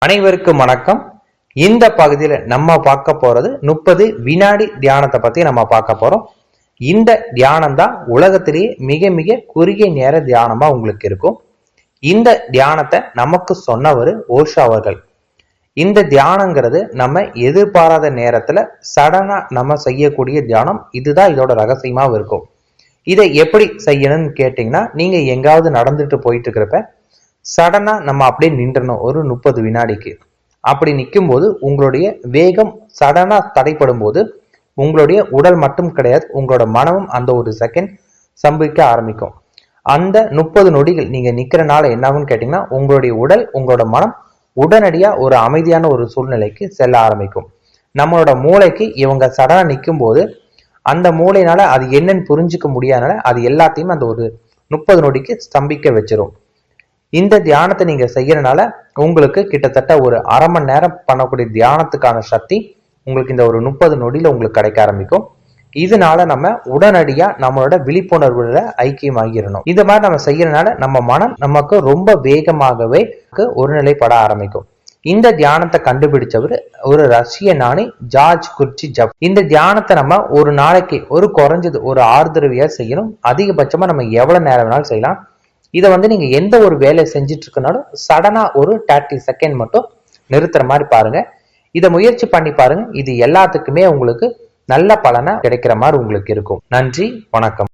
அனைவருக்கும் வணக்கம். இந்த பகுதியில நம்ம பார்க்க போறது 30 வினாடி தியானத்தை பத்தி நம்ம பார்க்க போறோம். இந்த தியானம் தான் உலகத்திலேயே மிக மிக குறுகிய நேர தியானமா உங்களுக்கு இருக்கும். இந்த தியானத்தை நமக்கு சொன்னவர் ஓஷோ அவர்கள். இந்த தியானங்கிறது நம்ம எதிர்பாராத நேரத்துல சடனா நம்ம செய்யக்கூடிய தியானம். இதுதான் இதோட ரகசியமா இருக்கும். இதை எப்படி செய்யணும்னு கேட்டீங்கன்னா, நீங்க எங்காவது நடந்துட்டு போயிட்டு இருக்கிறப்ப சடனா நம்ம அப்படியே நின்றணும் ஒரு 30 வினாடிக்கு. அப்படி நிற்கும் போது உங்களுடைய வேகம் சடனா தடைப்படும் போது உங்களுடைய உடல் மட்டும் கிடையாது, உங்களோட மனமும் அந்த ஒரு செகண்ட் சம்பிக்க ஆரம்பிக்கும். அந்த 30 நொடிகள் நீங்க நிக்கிறனால என்ன ஆகும்னு கேட்டீங்கன்னா, உங்களுடைய உடல் உங்களோட மனம் உடனடியா ஒரு அமைதியான ஒரு சூழ்நிலைக்கு செல்ல ஆரம்பிக்கும். நம்மளோட மூளைக்கு இவங்க சடனா நிற்கும் போது அந்த மூளையினால அது என்னன்னு புரிஞ்சுக்க முடியாதனால அது எல்லாத்தையும் அந்த ஒரு 30 நொடிக்கு ஸ்தம்பிக்க வச்சிரும். இந்த தியானத்தை நீங்க செய்யறதுனால உங்களுக்கு கிட்டத்தட்ட ஒரு அரை மணி நேரம் பண்ணக்கூடிய தியானத்துக்கான சக்தி உங்களுக்கு இந்த ஒரு 30 நொடியில உங்களுக்கு கிடைக்க ஆரம்பிக்கும். இதனால நம்ம உடனடியா நம்மளோட விழிப்புணர்வுல ஐக்கியமாகிடணும். இந்த மாதிரி நம்ம செய்யறதுனால நம்ம மனம் நமக்கு ரொம்ப வேகமாகவே ஒருநிலைப்பட ஆரம்பிக்கும். இந்த தியானத்தை கண்டுபிடிச்சவர் ஒரு ரஷ்ய ஞானி ஜார்ஜ் குர்ட்சிஜெஃப். இந்த தியானத்தை நம்ம ஒரு நாளைக்கு ஒரு குறைஞ்சது ஒரு 6 தடவையா செய்யணும். அதிகபட்சமா நம்ம எவ்வளவு நேரம் வேணாலும் செய்யலாம். இதை நீங்க எந்த ஒரு வேலை செஞ்சுட்டு இருக்கனாலும் சடனா ஒரு 30 செகண்ட் மட்டும் நிறுத்துற மாதிரி பாருங்க. இதை முயற்சி பண்ணி பாருங்க. இது எல்லாத்துக்குமே உங்களுக்கு நல்ல பலனா கிடைக்கிற மாதிரி உங்களுக்கு இருக்கும். நன்றி, வணக்கம்.